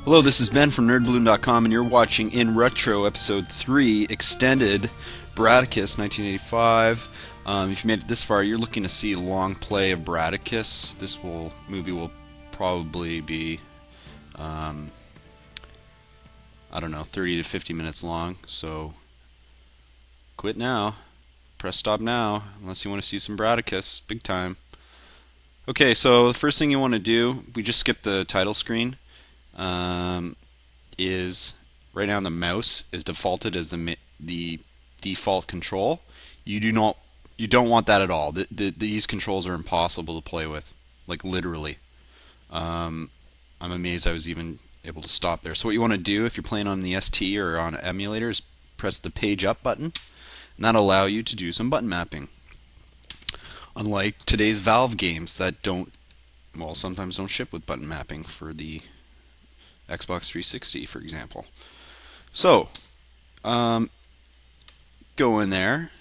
Hello, this is Ben from nerdballoon.com, and you're watching In Retro Episode 3, Extended, Bradicus, 1985. If you made it this far, you're looking to see a long play of Bradicus. This movie will probably be, I don't know, 30 to 50 minutes long, so quit now. Press stop now, unless you want to see some Bradicus, big time. Okay, so the first thing you want to do, we just skipped the title screen. Is right now the mouse is defaulted as the default control. You don't want that at all. These controls are impossible to play with, like literally. I'm amazed I was even able to stop there. So what you want to do if you're playing on the ST or on an emulator is press the page up button, and that'll allow you to do some button mapping. Unlike today's Valve games that sometimes don't ship with button mapping for the Xbox 360, for example. So, go in there,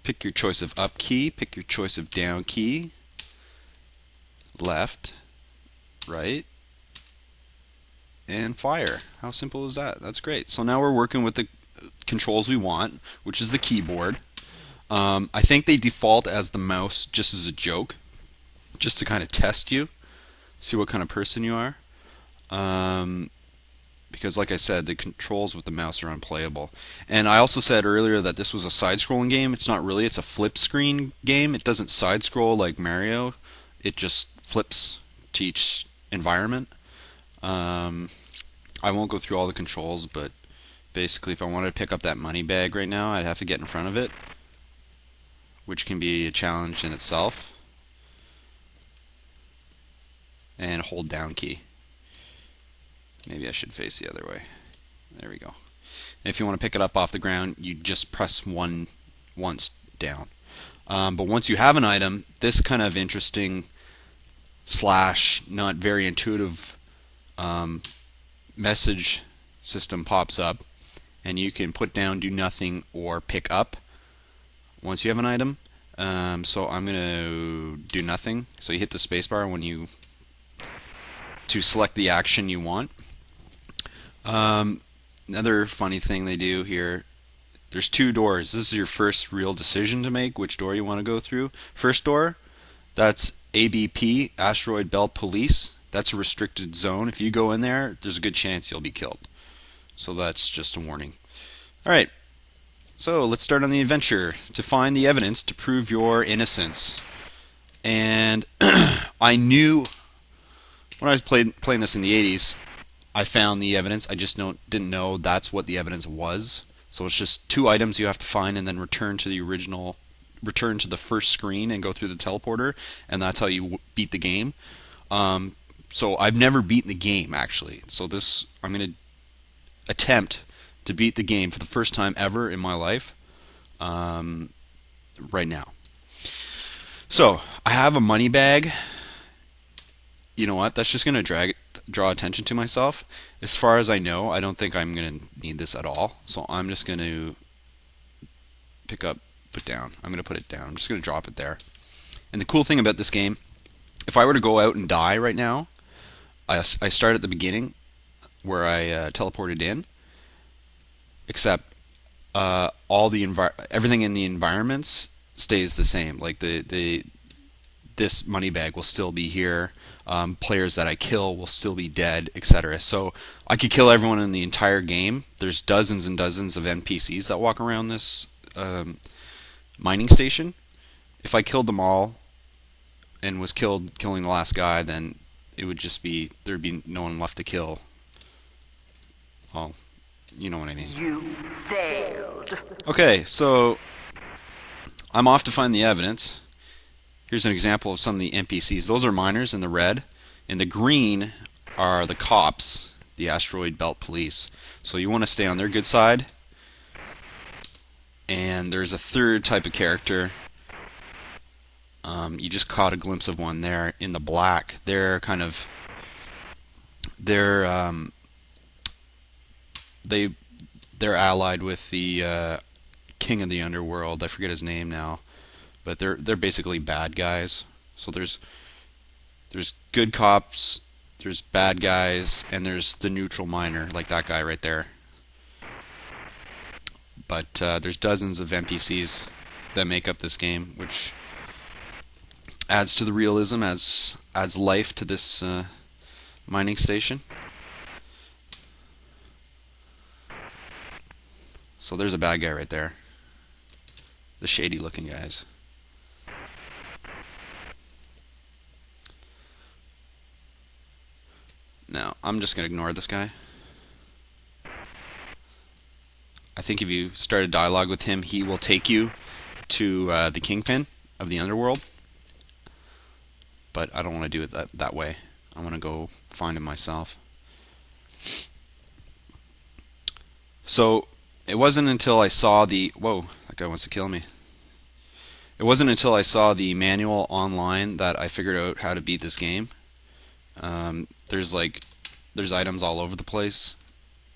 pick your choice of up key, pick your choice of down key, left, right, and fire. How simple is that? That's great. So now we're working with the controls we want, which is the keyboard. I think they default as the mouse just as a joke, just to kind of test you, see what kind of person you are. Because like I said, the controls with the mouse are unplayable. And I also said earlier that this was a side-scrolling game. It's not really. It's a flip screen game. It doesn't side-scroll like Mario. It just flips to each environment. I won't go through all the controls, but basically if I wanted to pick up that money bag right now, I'd have to get in front of it, which can be a challenge in itself. And hold down key. Maybe I should face the other way. There we go. And if you want to pick it up off the ground, you just press once down. But once you have an item, this kind of interesting / not very intuitive message system pops up, and you can put down, do nothing, or pick up once you have an item. So I'm going to do nothing. So you hit the spacebar to select the action you want. Another funny thing they do here, there's two doors. This is your first real decision to make, which door you want to go through. First door, that's ABP, Asteroid Belt Police. That's a restricted zone. If you go in there, there's a good chance you'll be killed. So that's just a warning. Alright, so let's start on the adventure to find the evidence to prove your innocence. And I knew when I was playing this in the 80s, I found the evidence. I just didn't know that's what the evidence was. So it's just two items you have to find and then return to the first screen and go through the teleporter, and that's how you beat the game. So I've never beaten the game, actually. So I'm going to attempt to beat the game for the first time ever in my life right now. So I have a money bag. You know what? That's just going to draw attention to myself. As far as I know, I don't think I'm going to need this at all. So I'm just going to put down. I'm going to put it down. I'm just going to drop it there. And the cool thing about this game, if I were to go out and die right now, I start at the beginning where I teleported in, except everything in the environments stays the same. Like this money bag will still be here. Players that I kill will still be dead, etc. So I could kill everyone in the entire game. There's dozens and dozens of NPCs that walk around this mining station. If I killed them all and was killing the last guy, then it would just there'd be no one left to kill. Well, you know what I mean. You failed. Okay, so I'm off to find the evidence. Here's an example of some of the NPCs. Those are miners in the red. In the green are the cops, the Asteroid Belt Police. So you want to stay on their good side. And there's a third type of character. You just caught a glimpse of one there in the black. They're allied with the king of the underworld. I forget his name now. But they're basically bad guys. So there's good cops, There's bad guys, and there's the neutral miner, like that guy right there. But there's dozens of NPCs that make up this game, which adds to the realism, adds life to this mining station. So there's a bad guy right there. The shady looking guys. Now, I'm just going to ignore this guy. I think if you start a dialogue with him, he will take you to the Kingpin of the Underworld. But I don't want to do it that way. I want to go find him myself. So, it wasn't until I saw the... Whoa, that guy wants to kill me. It wasn't until I saw the manual online that I figured out how to beat this game. There's items all over the place,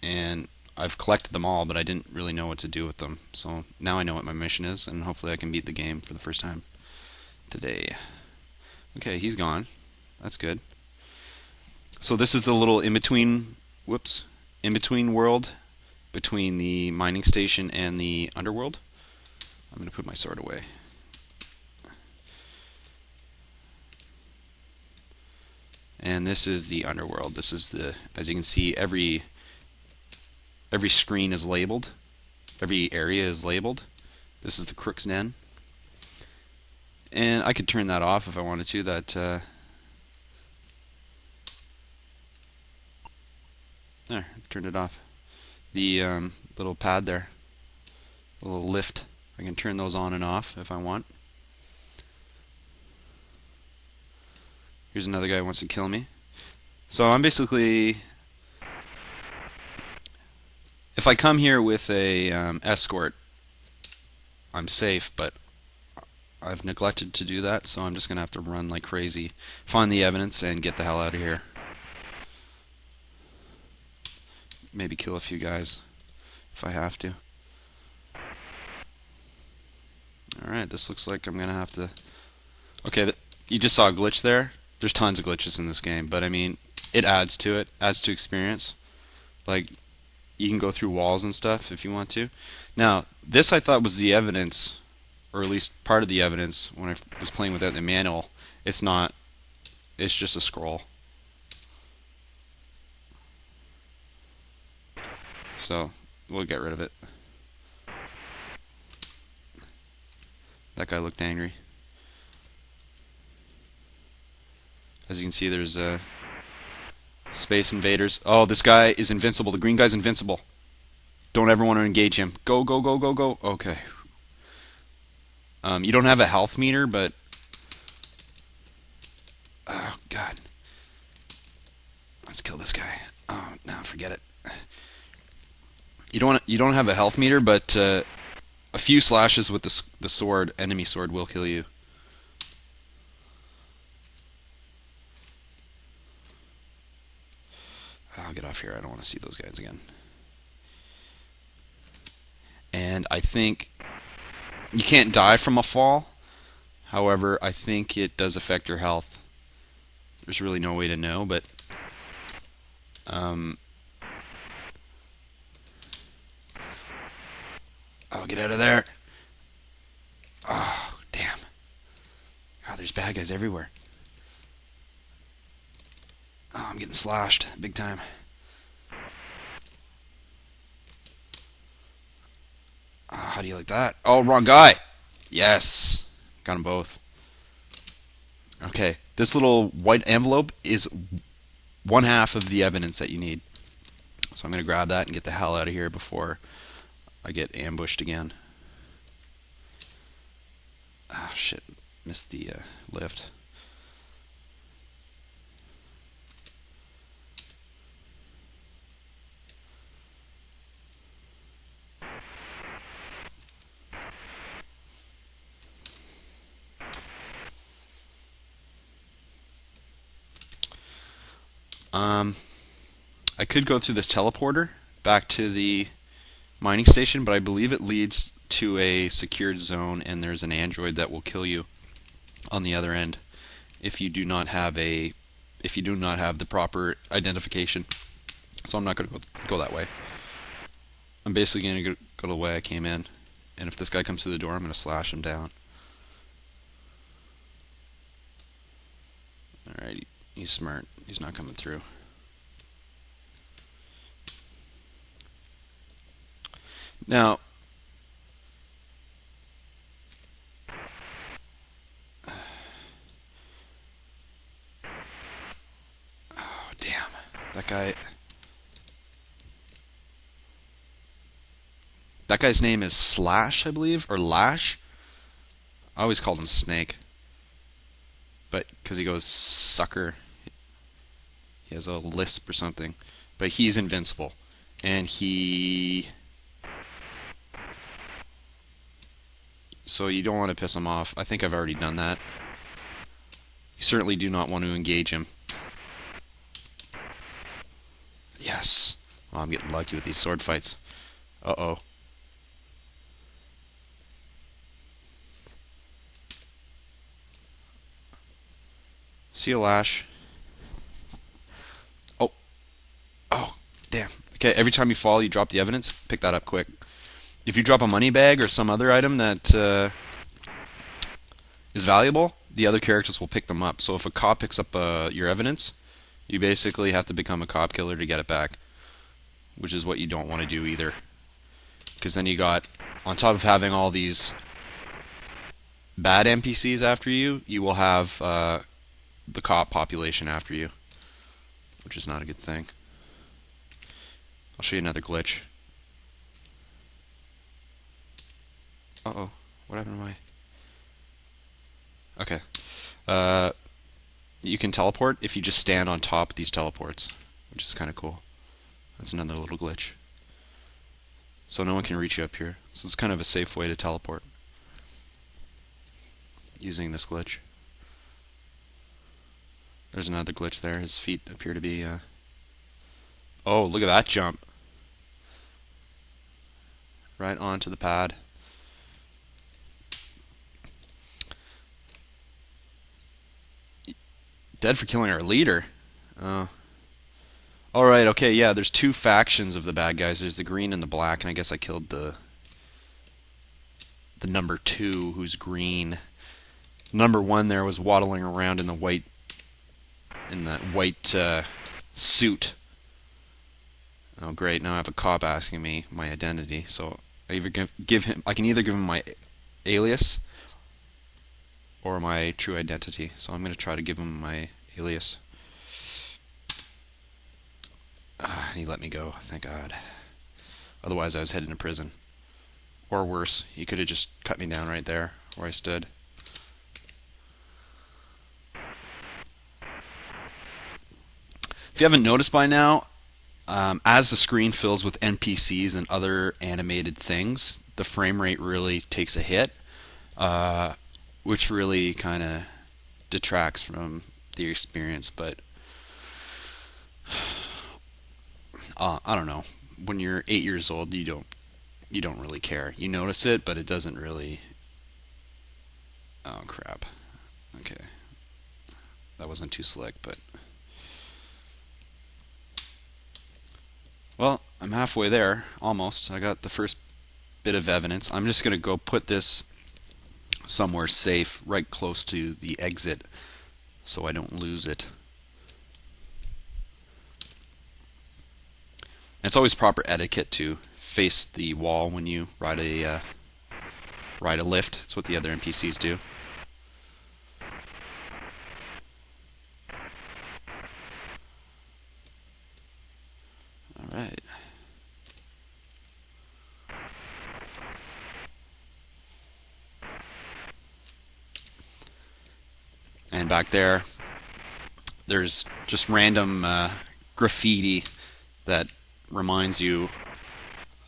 and I've collected them all, but I didn't really know what to do with them. So now I know what my mission is, and hopefully I can beat the game for the first time today. Okay, he's gone. That's good. So this is the little in-between world between the mining station and the underworld. I'm going to put my sword away. And this is the underworld. This is as you can see, every screen is labeled. Every area is labeled. This is the Crook's Den. And I could turn that off if I wanted to. There, turned it off. The little pad there, the little lift. I can turn those on and off if I want. Here's another guy who wants to kill me. So I'm basically, if I come here with a escort, I'm safe, but I've neglected to do that, so I'm just going to have to run like crazy, find the evidence, and get the hell out of here. Maybe kill a few guys if I have to. Alright, this looks like I'm going to have to... Okay, you just saw a glitch there. There's tons of glitches in this game, but I mean, it adds to experience. Like, you can go through walls and stuff if you want to. Now, this I thought was the evidence, or at least part of the evidence when I was playing without the manual. It's not. It's just a scroll. So, we'll get rid of it. That guy looked angry. As you can see, there's Space Invaders. Oh, this guy is invincible. The green guy's invincible. Don't ever want to engage him. Go, go, go, go, go. Okay. You don't have a health meter, but... Oh, God. Let's kill this guy. Oh, no, forget it. You don't have a health meter, but a few slashes with the sword, enemy sword, will kill you. I'll get off here. I don't want to see those guys again. And I think you can't die from a fall. However, I think it does affect your health. There's really no way to know, but oh, get out of there. Oh, damn. God, there's bad guys everywhere. Oh, I'm getting slashed big time. Oh, how do you like that? Oh, wrong guy. Yes. Got them both. Okay. This little white envelope is one half of the evidence that you need. So I'm going to grab that and get the hell out of here before I get ambushed again. Ah, shit. Missed the lift. I could go through this teleporter back to the mining station, but I believe it leads to a secured zone, and there's an android that will kill you on the other end if you if you do not have the proper identification. So I'm not going to go that way. I'm basically going to go the way I came in. And if this guy comes through the door, I'm going to slash him down. Alright, he's smart. He's not coming through. Now, oh damn, that guy's name is Slash, I believe, or Lash. I always called him Snake, but because he goes sucker, he has a lisp or something. But he's invincible, and so you don't want to piss him off. I think I've already done that. You certainly do not want to engage him. Yes. Oh, I'm getting lucky with these sword fights. Uh-oh. See you, Lash. Oh. Oh, damn. Okay, every time you fall, you drop the evidence. Pick that up quick. If you drop a money bag or some other item that is valuable, the other characters will pick them up. So if a cop picks up your evidence, you basically have to become a cop killer to get it back, which is what you don't want to do either. Because then you got, on top of having all these bad NPCs after you, you will have the cop population after you, which is not a good thing. I'll show you another glitch. Uh-oh. What happened to my... Okay. You can teleport if you just stand on top of these teleports, which is kind of cool. That's another little glitch. So no one can reach you up here. So it's kind of a safe way to teleport using this glitch. There's another glitch there. His feet appear to be... Oh, look at that jump. Right onto the pad. Dead for killing our leader. Oh. Alright, okay, yeah, there's two factions of the bad guys. There's the green and the black, and I guess I killed the number 2, who's green. Number 1 there was waddling around in that white suit. Oh great, now I have a cop asking me my identity, so I can either give him my alias or my true identity. So I'm going to try to give him my alias. He let me go, thank God. Otherwise I was headed to prison. Or worse, he could have just cut me down right there where I stood. If you haven't noticed by now, as the screen fills with NPCs and other animated things, the frame rate really takes a hit, which really kind of detracts from the experience. But I don't know. When you're 8 years old, you don't really care. You notice it, but it doesn't really. Oh crap. Okay, that wasn't too slick, but. Well, I'm halfway there, almost. I got the first bit of evidence. I'm just going to go put this somewhere safe, right close to the exit, so I don't lose it. And it's always proper etiquette to face the wall when you ride a lift. It's what the other NPCs do. Alright. And back there's just random graffiti that reminds you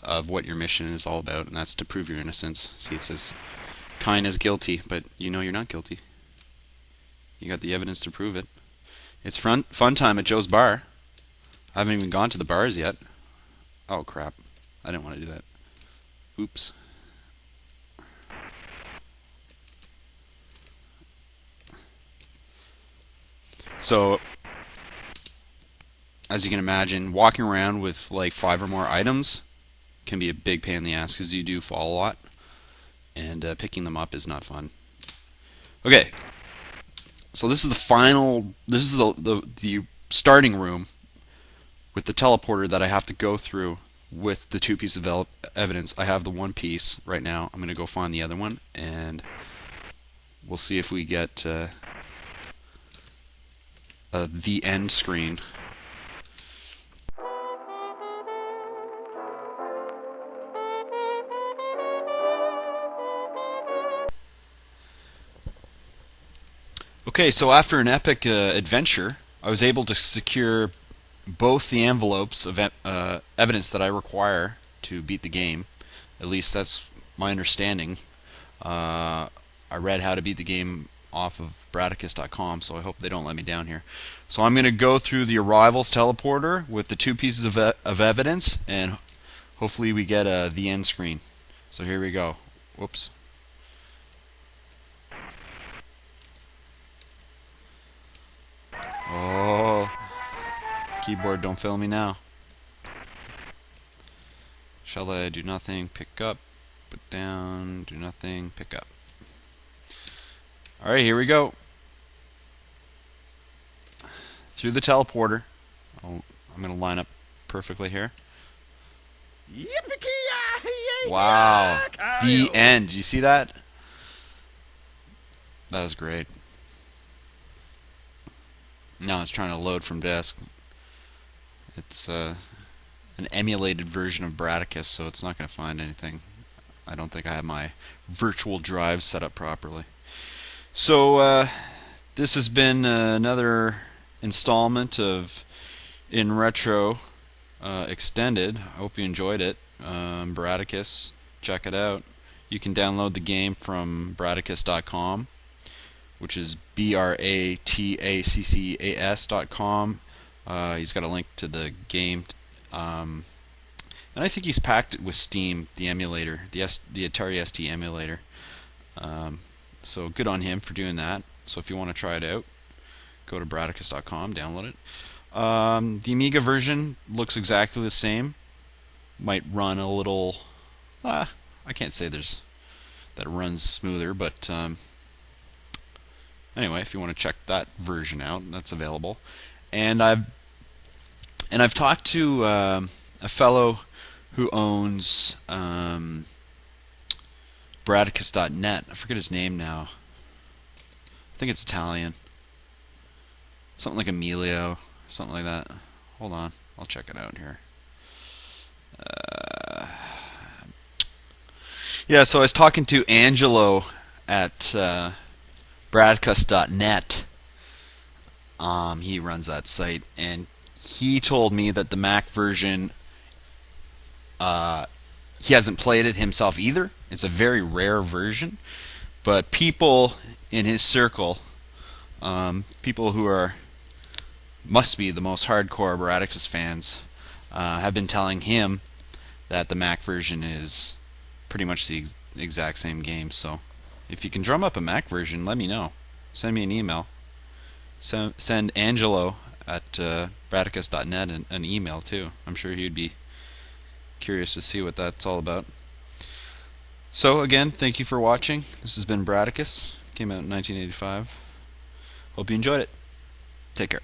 of what your mission is all about, and that's to prove your innocence. See, it says, Kyne is guilty, but you know you're not guilty. You got the evidence to prove it. It's fun time at Joe's bar. I haven't even gone to the bars yet. Oh crap. I didn't want to do that. Oops. So, as you can imagine, walking around with like 5 or more items can be a big pain in the ass because you do fall a lot, and picking them up is not fun. Okay, so this is the final. This is the starting room with the teleporter that I have to go through with the 2 pieces of evidence. I have the 1 piece right now. I'm going to go find the other one, and we'll see if we get the end screen. Okay, so after an epic adventure, I was able to secure both the envelopes of evidence that I require to beat the game. At least that's my understanding. I read how to beat the game off of Bradicus.com, so I hope they don't let me down here. So I'm going to go through the arrivals teleporter with the 2 pieces of evidence, and hopefully we get the end screen. So here we go. Whoops. Oh, keyboard, don't fail me now. Shall I do nothing, pick up, put down, do nothing, pick up. Alright, here we go. Through the teleporter. Oh, I'm going to line up perfectly here. Wow. The end. Did you see that? That was great. Now it's trying to load from disk. It's an emulated version of Bradicus, so it's not going to find anything. I don't think I have my virtual drive set up properly. So this has been another installment of In Retro Extended. I hope you enjoyed it. Bradicus, check it out. You can download the game from Bradicus.com, which is BRATACCAS.com. He's got a link to the game, and I think he's packed it with Steam, the emulator, the Atari ST emulator. So good on him for doing that. So if you want to try it out, go to Bradicus.com, download it. The Amiga version looks exactly the same. Might run a little. I can't say that it runs smoother, but anyway, if you want to check that version out, that's available. And I've talked to a fellow who owns Bradicus.net. I forget his name now. I think it's Italian. Something like Emilio, something like that. Hold on, I'll check it out here. Yeah, so I was talking to Angelo at Bradicus.net. He runs that site, and he told me that the Mac version, he hasn't played it himself either. It's a very rare version, but people in his circle, people who must be the most hardcore Bradicus fans, have been telling him that the Mac version is pretty much the exact same game. So if you can drum up a Mac version, let me know. Send me an email. Send Angelo at Bradicus.net an email too. I'm sure he'd be curious to see what that's all about. So again, thank you for watching. This has been Bradicus. Came out in 1985. Hope you enjoyed it. Take care.